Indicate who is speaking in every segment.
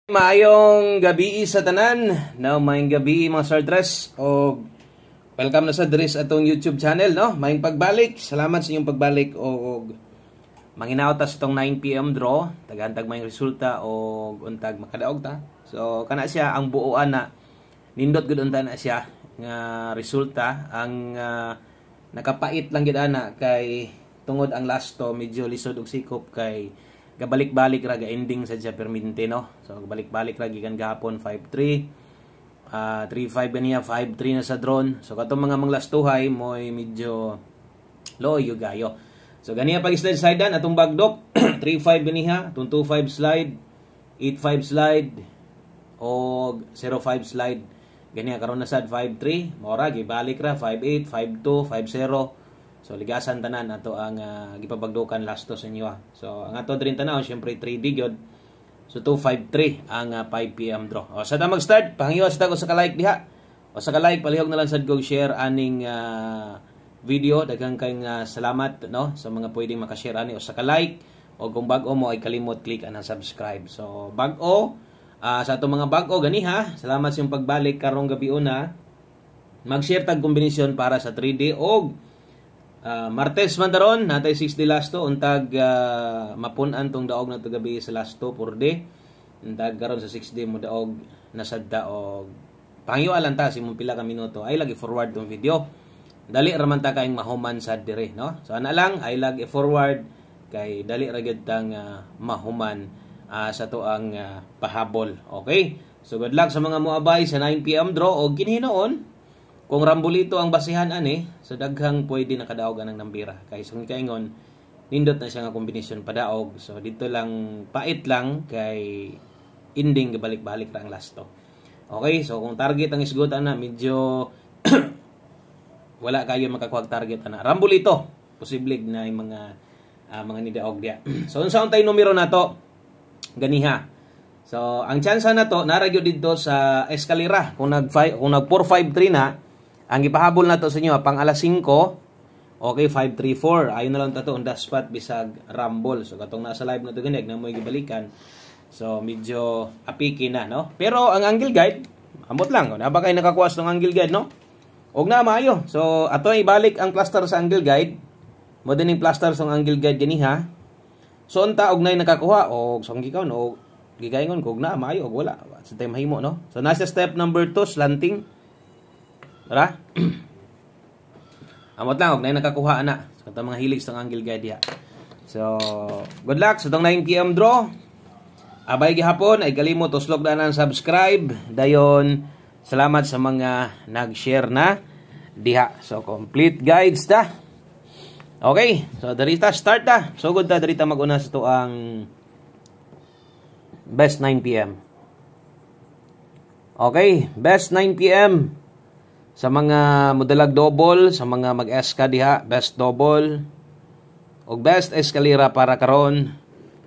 Speaker 1: Maayong gabi sa tanan. Now, maayong gabi mga Sir Tres. O welcome na sa Dres atong YouTube channel, no? Maayong pagbalik. Salamat sa inyong pagbalik. O manginaw ta sa itong 9 PM draw. Tagantag maayong resulta o untag makadaog ta. So, kana siya ang buuan na nindot gud unta na siya nga resulta. Ang nakapait lang gid ana kay tungod ang last to medyo lisod og sikop kay gabalik-balik ra ga-ending sa siya perminte, no? So gabalik-balik ra gikan gahapon 5-3, 3-5 ganiya, 5-3 na sa drone. So katong mga manglastuhay moy medyo loyo gayo. So ganiya pag slide sidean atong bagdok 3-5 ganiha, 2-5 slide, 8-5 slide o 0-5 slide. Ganiya karon na sad 5-3, mora gibalik ra 5-8, 5-2, 5-0. So ligasan tanan ato ang gipabagdukan last to sa inyo. So ang ato din tanaw syempre 3D gyud. So 253 ang 5 PM draw. O sa ta mag-start, pahangyo sa ko sa ka-like diha. O sa ka-like palihog na lang sad kog share aning video. Daghang kayong salamat, no, sa mga pwedeng maka-share ani o sa ka-like. O kung bag-o mo ay kalimot click ang subscribe. So bag-o sa ato mga bag-o ganiha. Salamat sa iyong pagbalik karong gabi una. Mag-share tag kombinasyon para sa 3D og Martes man daron natay 60 last to untag mapun-an tong daog na to gabi sa last to por day untag karon sa 6 day mo daog nasadda og pangyo alang ta simong pila ka minuto ay lagi forward tong video dali ra man ta kaayong mahuman sad dire, no? So ana lang ay lagi forward kay dali ra gyud tang mahuman sa to ang pahabol. Okay, so good luck sa mga moabay sa 9 PM draw og kinhinoon. Kung rambulito ang basihan ani, so daghang pwede nakadaog ang nambira. Kay sung kaingon, nindot na siya nga kombinasyon padaog. So dito lang pait lang kay ending gabalik-balik ra ang last to. Okay, so kung target ang isgot ana medyo wala kayo makakuha target ana. Rambulito, posible na yung mga nidaog dia. So unsa untay numero nato? Ganiha. So ang tsansa nato nara gyud didto sa eskalera. Kung nag 4-5-3 na ang ipahabol na to sa inyo, pang alas 5, okay, 5-3-4. Ayun na lang tato on the spot bisag rumble. So, katong nasa live na to ganig, na mo gibalikan. So, medyo apiki na, no? Pero, ang angle guide, amot lang. Naba kayo nakakuas ng angle guide, no? Huwag na maayo. So, ato ibalik ang plaster sa angle guide. Modeling plaster sa angle guide ganiha. So, unta, og na nakakuha. O, sang gikaw, no? Gigayngon, kung na, maayo, og wala. Sa time himo, no? So, nasa step number 2, slanting. Tara? Amot lang, huwag na yung nakakuha na. So, ito mga hilig sa angle guide ya. So, good luck sa itong 9 PM draw. Abay gihapon, ay kalimot, uslog na ng subscribe. Dayon, salamat sa mga nag-share na diha. So, complete guides ta. Okay, so darita, start ta. So, good ta, darita mag-una sa ito ang best 9 PM. Okay, best 9 PM. Sa mga modalag double, sa mga mag-eska diha, best double o best eskalera para karon.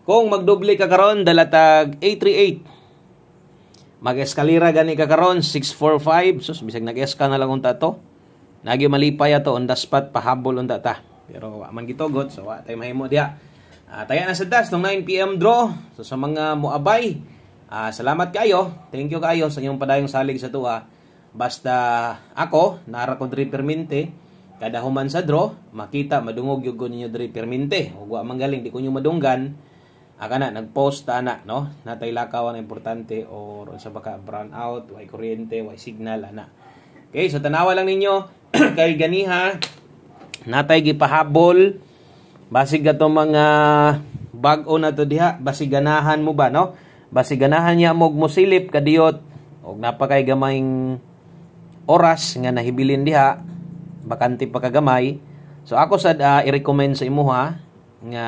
Speaker 1: Kung magdoble ka karon, dalatag 838. Mag-eskalera gani ka karon 645. Sus, bisag nag-eska na lang unta to. Nagi malipay ato on the spot pahabol unta ta. Pero man gitugot, so wa tay mahimo diha. Taya na sa das tong 9 PM draw. So sa mga moabay, salamat kayo. Thank you kayo sa inyong padayong salig sa tuwa. Basta ako, nara ko diri permente, kada human sa draw, makita, madungog yung ninyo diri permente. Huwag manggaling, di ko nyo madunggan, na, nag-post na, no? Natay lakaw na importante, or sa baka brown out, way kuryente, way signal, ana. Okay, so tanawa lang ninyo, kay ganiha, natay gipahabol, basig ato mga bag-o na to diha, basig ganahan mo ba, no? Basig ganahan niya mo musilip, kadiyot, o napakay gamayng oras nga nahibilin diha bakante pa kagamay. So ako sad i-recommend sa imo ha nga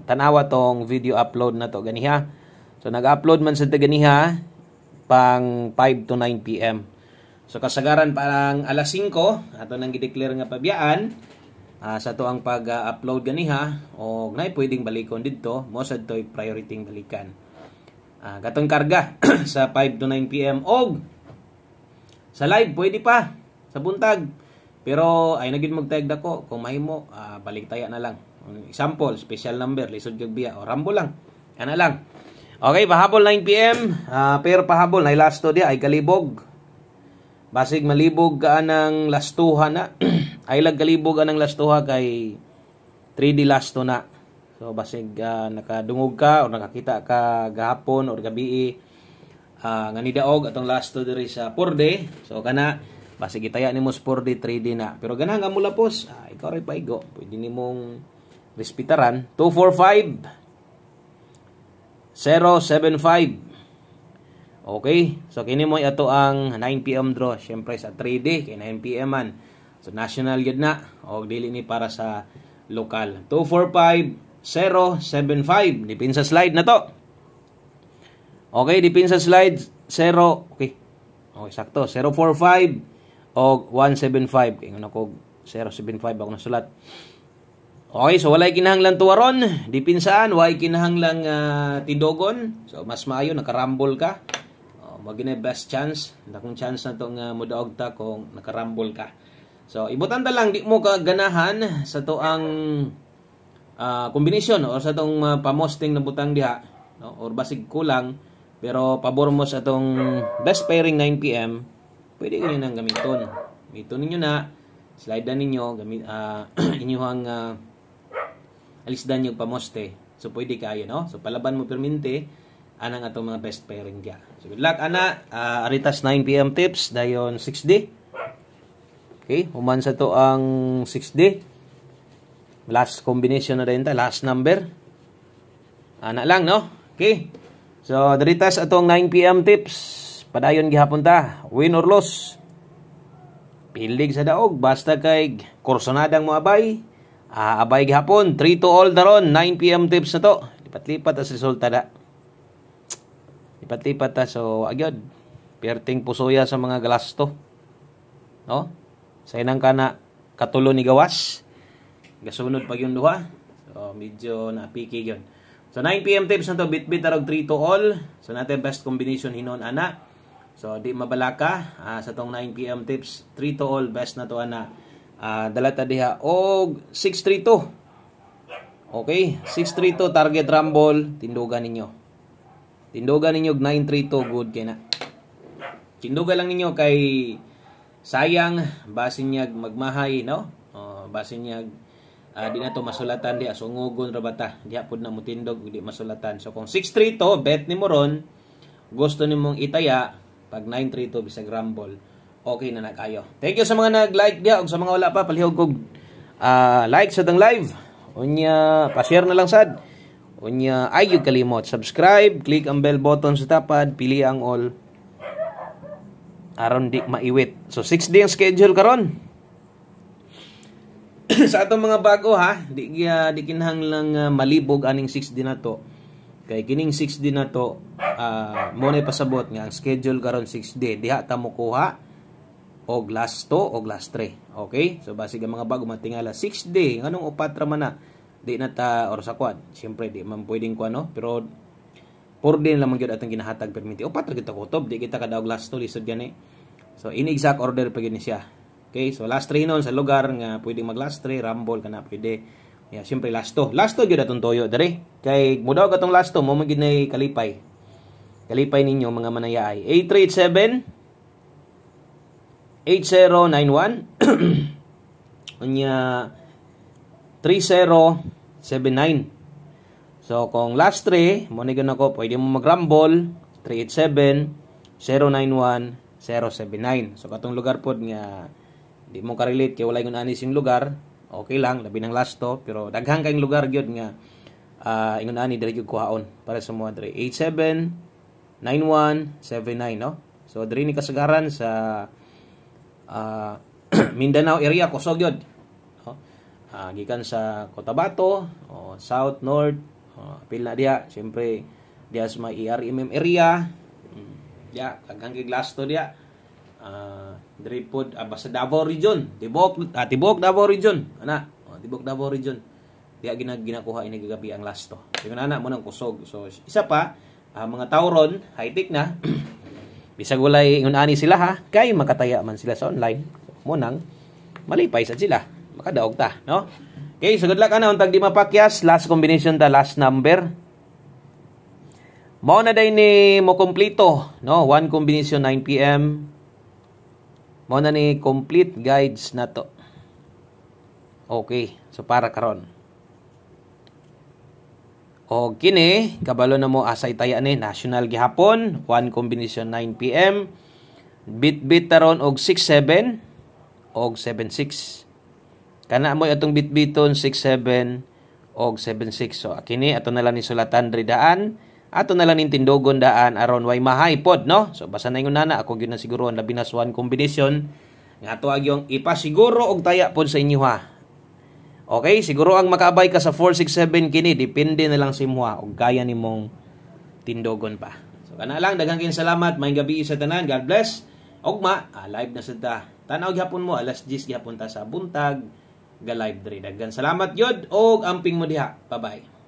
Speaker 1: tanawa tong video upload na to ganiha. So nag-upload man sa ganiha pang 5 to 9 PM. So kasagaran parang alas 5 ato nang gi-declare nga pabiyaan sa to ang pag-upload ganiha o nay pwedeng balikon didto mo sad toy priority balikan. Katong karga sa 5 to 9 PM og sa live, pwede pa. Sa buntag. Pero, ay naging magtayag dako. Kung mahimo, balik taya na lang. Example, special number, lisod kag biya. O rambo lang. Ana lang. Okay, pahabol 9 PM. Pero pahabol na last to dia ay kalibog. Basig malibog ka ng lastuha na. Ay lag kalibog anang lastuha kay 3D last to na. So basig nakadungog ka o nakakita ka gahapon or gabi nga nidaog atong last to diri sa 4D. So kana basig itaya nimo sa 4D 3D na. Pero ganahan nga mula pos, ikaw ray paigo. Pwede nimong respetaran 245 075. Okay, so kini mo ato ang 9 PM draw, syempre sa 3D kay 9 PM man. So national yun na o dili ni para sa lokal. 245 075 dipin sa slide na to. Okay, dipin sa slide 0. Okay. Okay, sakto 045 o 175 kay ngano ko 075 ako nasulat. Okay, so walay kinahanglan tuwaron, dipinsaan, walay kinahanglang tidogon. So mas maayo nakarambol ka. Magina best chance, dakong chance na tong mudaog ta kung nakarambol ka. So ibutan ta lang di mo ka ganahan sa to ang kombinasyon or sa tong pamosting na butang diha, no? Or basig kulang pero pabor mo sa tong best pairing 9 PM. Pwede ko nang gamiton. Gamiton ninyo na, slide na ninyo, gamit inyong alisdan yung pamoste. So pwede kayo, no? So palaban mo perminte anang atong mga best pairing dia. So good luck ana. Aritas 9 PM tips dayon 6D. Okay, human sa to ang 6D. Last combination na rin ta, last number. Ana lang, no? Okay. So daritas atong 9 PM tips. Padayon gihapon ta, win or loss. Pilig sa daog basta kay kursonadang mo abay. Abay gihapon 3 to all daron 9 PM tips na to. Lipat-lipat as resulta da. Lipat-lipat ta so agyod. Perting pusoya sa mga galasto. No? Sa inang kana katulo ni gawas. Gasunod pag yung duha. So medyo napiki yun. So 9 PM tips na to, bit-bit arog 3 to all. So natin best combination hinon ana. So di mabalaka sa tong 9 PM tips, 3 to all best na to ana. Dalata diha og 632. Okay, 632 target rumble, tindugan ninyo. Tindugan ninyo 932 good kay na. Tindugan lang ninyo kay sayang basin niya magmahay, no? Basin niya di na to masulatan di asungugon ra bata. Diha pud na mo tindog di masulatan. So kung 632 bet nimo ron, gusto nimong itaya pag 932 bisag rumble, okay na nakayo. Thank you sa mga nag-like diya ug sa mga wala pa palihog kog like sa tang live. Unya pa-share na lang sad. Unya ay yung kalimot subscribe, click ang bell button sa tapad, pili ang all aron di maiwit. So 6 day ang schedule karon. Sa atong mga bago ha, di kinahanglang malibog aning 6 day na to. Kay kining 6 din na to, mo na pasabot nga ang schedule karon 6 day. Diha ta mo kuha og last 2 og last 3. Okay? So basig ang mga bago matingala 6 day, nganong upat ra man na di na ta or sa quad. Siyempre di man pwedeng ko ano, pero 4 din lamang gyud atong ginahatag permiti. Upat ra kita kutob, di kita kada og last 2 lisod gani. So in exact order pa gyud ni siya. Okay? So last 3 nun sa lugar nga pwedeng mag last 3, rumble kana pwede. Yeah, siyempre last 2. Last 2 gyud atong toyo diri. Kay mudaw katong last 2 mo magid nay kalipay. Kalipay ninyo mga manayaay. 837 8091 unya 3079. So kung last 3 mo ni ganako pwede mo mag-rumble 387 091 079. So katong lugar pod nga di mo ka-relate kay walay ngun anis yung lugar. Okay lang, labi ng last to, pero daghang kayong lugar gyud nga ingon ani diri gyud kuhaon para sa mga diri 879179, no? So diri ni kasagaran sa Mindanao area kusog gyud. No? Gikan sa Cotabato, south, north, apil na diha, syempre diha sa may ERMM area. Diha daghang kay last to diha. Diri pod basta Davao region, Tibok Davao region ana, Tibok Davao region diya ginakuha ini gagabi ang last to. Ingon ana mo nang kusog. So isa pa mga tawron high tech na bisag walay ingon ani sila ha kay makataya man sila sa online mo nang malipay sad sila makadaog ta, no? Okay, so good luck ana untag di mapakyas, last combination ta, last number. Mao na day ni mo kompleto, no? 1 combination 9 PM. Mao na ni complete guides na to. Okay, so para karon. O kini kabalo na mo asay taya ni national gihapon, 1 combination 9 PM. Bit taron og 67 og 76. Kana mo atong bitbiton 67 og 76. So kini ato na lang ni sulatan diri daan, ato na lang ning tindogon daan aron way mahay pod, no? So basta na ingon nana ako gyud na siguro ang labi na 1 combination nga ato agyong ipasiguro og taya pod sa inyo ha. Okay, siguro ang makaabay ka sa 467 kini depende na lang sa imo og kaya nimong tindogon pa. So kana lang, daghang kayong salamat, maayong gabi sa tanan. God bless. Ogma, live na sad ta. Tanaw gyapon mo alas 10 gyapon ta sa buntag ga live diri. Daghang salamat yod og amping mo diha. Bye-bye.